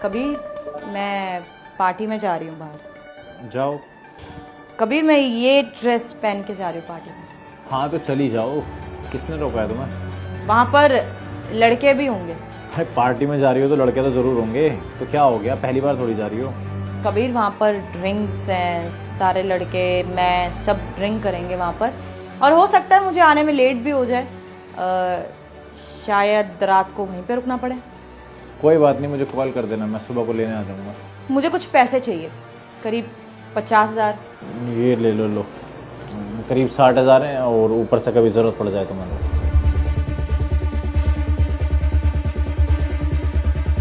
कबीर, मैं पार्टी में जा रही हूँ बाहर। जाओ। कबीर, मैं ये ड्रेस पहन के जा रही हूँ पार्टी में। हाँ तो चली जाओ, किसने रोका है तुम्हें? वहाँ पर लड़के भी होंगे। अरे पार्टी में जा रही हो तो लड़के तो जरूर होंगे, तो क्या हो गया, पहली बार थोड़ी जा रही हो। कबीर, वहाँ पर ड्रिंक्स हैं, सारे लड़के मैं सब ड्रिंक करेंगे वहाँ पर, और हो सकता है मुझे आने में लेट भी हो जाए। शायद रात को वहीं पे रुकना पड़े। कोई बात नहीं, मुझे कॉल कर देना, मैं सुबह को लेने आ जाऊँगा। मुझे कुछ पैसे चाहिए, करीब 50,000। ये ले लो, करीब 60,000 हैं, और ऊपर से कभी ज़रूरत पड़ जाए तो मैं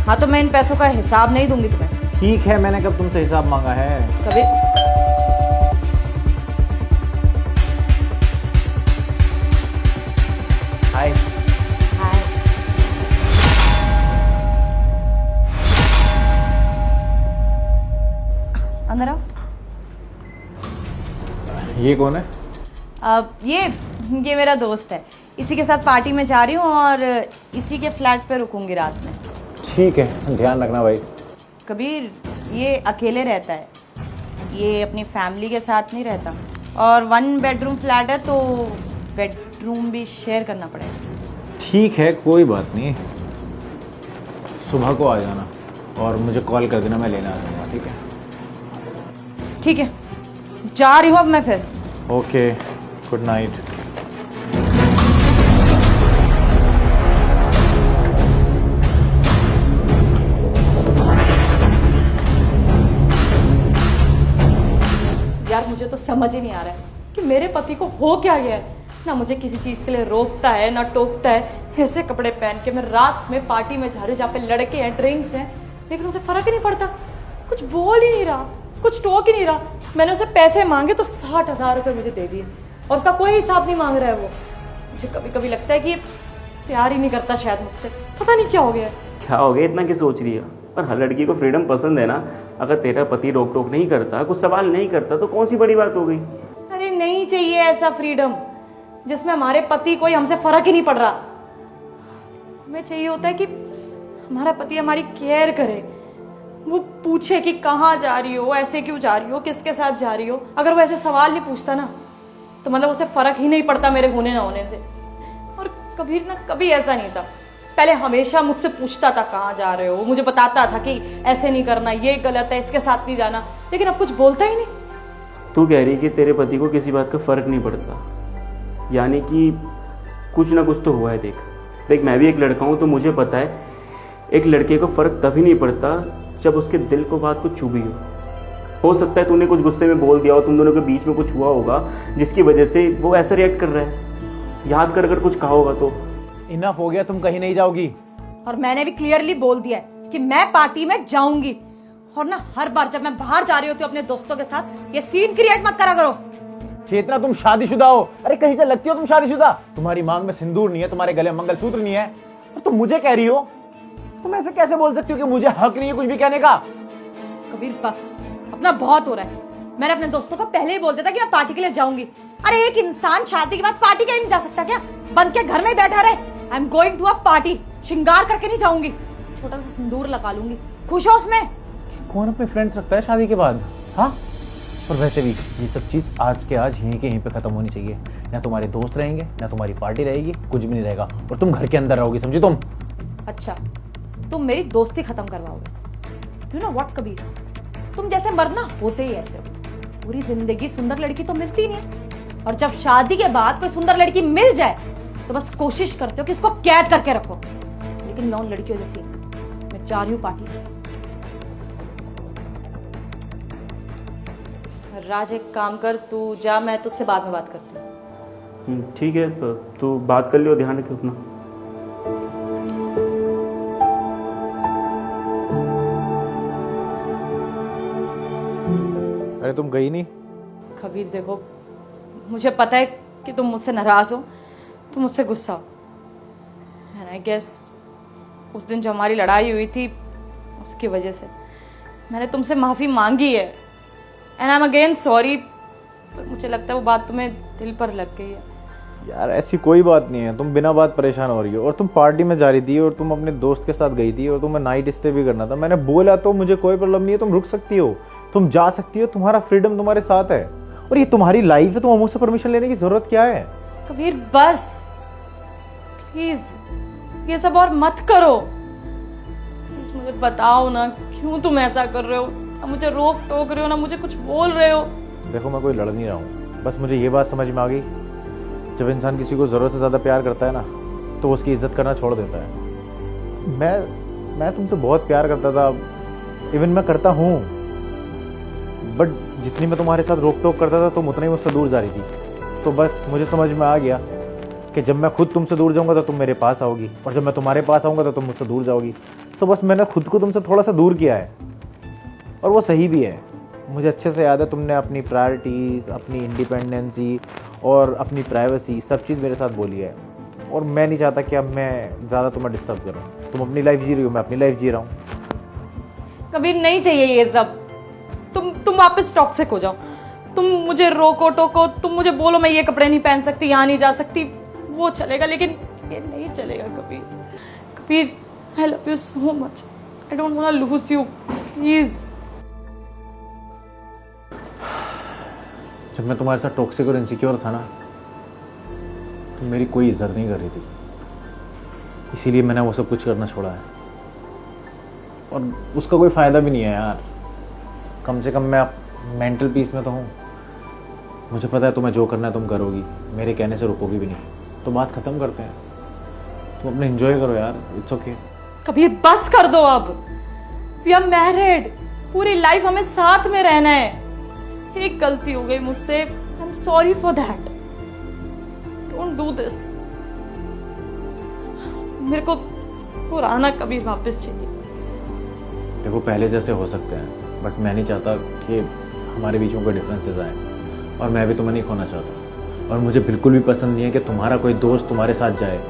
हाँ, तो मैं इन पैसों का हिसाब नहीं दूंगी तुम्हें। ठीक है, मैंने कब तुमसे हिसाब मांगा है? कबीर, हाय। हाय। अंदर आओ। ये कौन है? ये मेरा दोस्त है, इसी के साथ पार्टी में जा रही हूँ और इसी के फ्लैट पे रुकूंगी रात में। ठीक है, ध्यान रखना भाई। कबीर, ये अकेले रहता है, ये अपनी फैमिली के साथ नहीं रहता, और 1 बेडरूम फ्लैट है तो बेडरूम भी शेयर करना पड़ेगा। ठीक है, कोई बात नहीं, सुबह को आ जाना और मुझे कॉल कर देना, मैं लेने आ जाऊँगा। ठीक है? ठीक है, जा रही हूँ अब मैं फिर। Okay, good night. यार, मुझे तो समझ ही नहीं आ रहा है कि मेरे पति को हो क्या गया है। ना मुझे किसी चीज़ के लिए रोकता है, ना टोकता है। ऐसे कपड़े पहन के मैं रात में पार्टी में जा रही हूँ जहाँ पे लड़के हैं, ड्रिंक्स हैं, लेकिन उसे फर्क ही नहीं पड़ता, कुछ बोल ही नहीं रहा, कुछ टोक ही नहीं रहा। मैंने उसे पैसे मांगे तो 60,000 रुपये मुझे दे दिए, और उसका कोई हिसाब नहीं मांग रहा है वो। मुझे कभी कभी लगता है कि प्यार ही नहीं करता शायद मुझसे, पता नहीं क्या हो गया है। क्या हो गया, इतना क्या सोच रही है? पर हर लड़की को फ्रीडम पसंद है ना। अगर तेरा पति रोक टोक नहीं करता, कुछ सवाल नहीं करता, तो कौन सी बड़ी बात हो गई? अरे नहीं चाहिए ऐसा फ्रीडम जिसमें हमारे पति कोई हमसे फर्क ही नहीं पड़ रहा। हमें चाहिए होता है कि हमारा पति हमारी केयर करे, वो पूछे कि कहाँ जा रही हो, ऐसे क्यों जा रही हो, किसके साथ जा रही हो। अगर वो ऐसे सवाल नहीं पूछता ना, तो मतलब उसे फर्क ही नहीं पड़ता मेरे होने ना होने से। और कभी ना कभी ऐसा नहीं था, पहले हमेशा मुझसे पूछता था कहाँ जा रहे हो, मुझे बताता था कि ऐसे नहीं करना, ये गलत है, इसके साथ नहीं जाना, लेकिन अब कुछ बोलता ही नहीं। तू कह रही कि तेरे पति को किसी बात का फर्क नहीं पड़ता, यानी कि कुछ ना कुछ तो हुआ है। देख, मैं भी एक लड़का हूँ, तो मुझे पता है एक लड़के को फर्क तभी नहीं पड़ता जब उसके दिल को बात कुछ चुभी हो सकता है तूने कुछ गुस्से में बोल दिया हो, तुम दोनों के बीच में कुछ हुआ होगा जिसकी वजह से वो ऐसा रिएक्ट कर रहा है। याद कर अगर कुछ कहा होगा तो। इनफ हो गया, तुम कहीं नहीं जाओगी। और मैंने भी क्लियरली बोल दिया है कि मैं पार्टी में जाऊंगी, और ना हर बार जब मैं बाहर जा रही होती हूँ अपने दोस्तों के साथ, ये सीन क्रिएट मत करा करो। चेतना, तुम शादीशुदा हो? अरे कहीं से लगती हो तुम शादीशुदा? तुम्हारी मांग में सिंदूर नहीं है, तुम्हारे गले मंगलसूत्र नहीं है, और तुम मुझे कह रही हो? तुम ऐसे कैसे बोल सकती हो कि मुझे हक नहीं है कुछ भी कहने का? कबीर, बस अपना बहुत हो रहा है। मैंने अपने दोस्तों को पहले ही बोल दिया था कि मैं पार्टी के लिए जाऊंगी। अरे एक इंसान शादी के बाद पार्टी के लिए नहीं जा सकता क्या? बंद के घर में ही बैठा रहे। I am going to a party, श्रृंगार करके नहीं जाऊंगी, छोटा सा सिंदूर लगा लूंगी, खुश हो उसमें। कौन अपने फ्रेंड्स रखता है शादी के बाद? हाँ, और वैसे भी ये सब चीज़ आज के आज यहीं के यहीं पे खत्म होनी चाहिए। ना तुम्हारे दोस्त रहेंगे, ना तुम्हारी पार्टी रहेगी, कुछ भी नहीं रहेगा, और तुम घर के अंदर रहोगी, समझी तुम? अच्छा, तुम मेरी दोस्ती खत्म करवाओगे? यू नो व्हाट कबीर, तुम जैसे मरना होते ही ऐसे हो। पूरी जिंदगी सुंदर लड़की तो मिलती नहीं है, और जब शादी के बाद कोई सुंदर लड़की मिल जाए तो बस कोशिश करते हो कि इसको कैद करके रखो। लेकिन मैं उन लड़कियों जैसी नहीं, मैं जा रही हूँ पार्टी में। राज, एक काम कर, तू जा, मैं तुझसे बाद में बात करती हूँ। ठीक है, तो तू बात कर लियो, ध्यान रखियो अपना। अरे तुम गई नहीं? कबीर देखो, मुझे पता है कि तुम मुझसे नाराज हो, तुम मुझसे गुस्सा हो, एंड आई गेस उस दिन जो हमारी लड़ाई हुई थी उसकी वजह से मैंने तुमसे माफ़ी मांगी है, and I am again sorry. पर मुझे लगता है वो बात तुम्हें दिल पर लग गई है। यार ऐसी कोई बात नहीं है, तुम बिना बात परेशान हो रही हो। और तुम पार्टी में जा रही थी और तुम अपने दोस्त के साथ गई थी और तुम्हें नाइट स्टे भी करना था। मैंने बोला तो मुझे कोई प्रॉब्लम नहीं है, तुम रुक सकती हो, तुम जा सकती हो, तुम्हारा फ्रीडम तुम्हारे साथ है और ये तुम्हारी लाइफ है, तुम्हें मुझसे परमिशन लेने की जरूरत क्या है? कबीर बस, प्लीज ये सब और मत करो। प्लीज मुझे बताओ ना, क्यों तुम ऐसा कर रहे हो? ना मुझे रोक टोक रहे हो, ना मुझे कुछ बोल रहे हो। देखो मैं कोई लड़ नहीं रहा हूँ, बस मुझे ये बात समझ में आ गई, जब इंसान किसी को ज़रूरत से ज़्यादा प्यार करता है ना तो उसकी इज्जत करना छोड़ देता है। मैं तुमसे बहुत प्यार करता था, इवन मैं करता हूँ, बट जितनी मैं तुम्हारे साथ रोक टोक करता था तुम उतना ही मुझसे दूर जा रही थी। तो बस मुझे समझ में आ गया कि जब मैं खुद तुमसे दूर जाऊँगा तो तुम मेरे पास आओगी, और जब मैं तुम्हारे पास आऊँगा तो तुम मुझसे दूर जाओगी। तो बस मैंने खुद को तुमसे थोड़ा सा दूर किया है, और वो सही भी है। मुझे अच्छे से याद है तुमने अपनी प्रायोरिटीज़, अपनी इंडिपेंडेंसी और अपनी प्राइवेसी सब चीज़ मेरे साथ बोली है, और मैं नहीं चाहता कि अब मैं ज़्यादा तुम्हें डिस्टर्ब करूँ। तुम अपनी लाइफ जी रही हो, मैं अपनी लाइफ जी रहा हूँ। कबीर नहीं चाहिए ये सब। तुम वापस टॉक्सिक हो जाओ। तुम मुझे रोको टोको, तुम मुझे बोलो मैं ये कपड़े नहीं पहन सकती, यहाँ नहीं जा सकती, वो चलेगा, लेकिन ये नहीं चलेगा Kabir. Kabir I love you so much, I don't want to lose you, please. जब मैं तुम्हारे साथ टॉक्सिक और इनसिक्योर था ना, तुम मेरी कोई इज्जत नहीं कर रही थी, इसीलिए मैंने वो सब कुछ करना छोड़ा है, और उसका कोई फ़ायदा भी नहीं है यार। कम से कम मैं मेंटल पीस में तो हूँ। मुझे पता है तुम्हें जो करना है तुम करोगी, मेरे कहने से रुकोगी भी नहीं। तो बात ख़त्म करते हैं, तुम अपने एंजॉय करो यार, इट्स ओके। कबीर बस कर दो अब। वी आर मैरिड, पूरी लाइफ हमें साथ में रहना है। एक गलती हो गई मुझसे, I am sorry for that, don't do this. मेरे को पुराना कबीर वापस चाहिए। देखो पहले जैसे हो सकते हैं, बट मैं नहीं चाहता कि हमारे बीच में कोई डिफरेंसेस आए, और मैं भी तुम्हें नहीं खोना चाहता। और मुझे बिल्कुल भी पसंद नहीं है कि तुम्हारा कोई दोस्त तुम्हारे साथ जाए,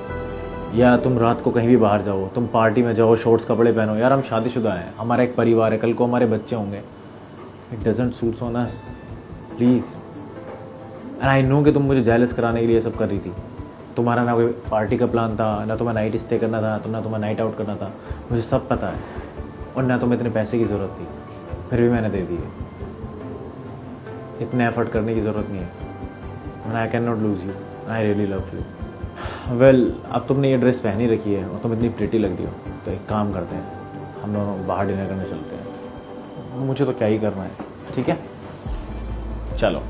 या तुम रात को कहीं भी बाहर जाओ, तुम पार्टी में जाओ, शॉर्ट्स कपड़े पहनो। यार हम शादीशुदा हैं, हमारा एक परिवार है, कल को हमारे बच्चे होंगे। It doesn't suits on us, please. And I know कि तुम मुझे जेलस कराने के लिए सब कर रही थी। तुम्हारा ना कोई पार्टी का प्लान था, ना तुम्हें नाइट स्टे करना था, तो ना तुम्हें नाइट आउट करना था, मुझे सब पता है। और ना तुम्हें इतने पैसे की ज़रूरत थी, फिर भी मैंने दे दिए। इतने एफर्ट करने की ज़रूरत नहीं है, and I can not lose you, I really love you. Well, अब तुमने ये ड्रेस पहनी रखी है और तुम इतनी प्रिटी लग रही हो, तो एक काम करते हैं, हम दोनों बाहर डिनर करने चलते हैं। मुझे तो क्या ही करना है, ठीक है? चलो।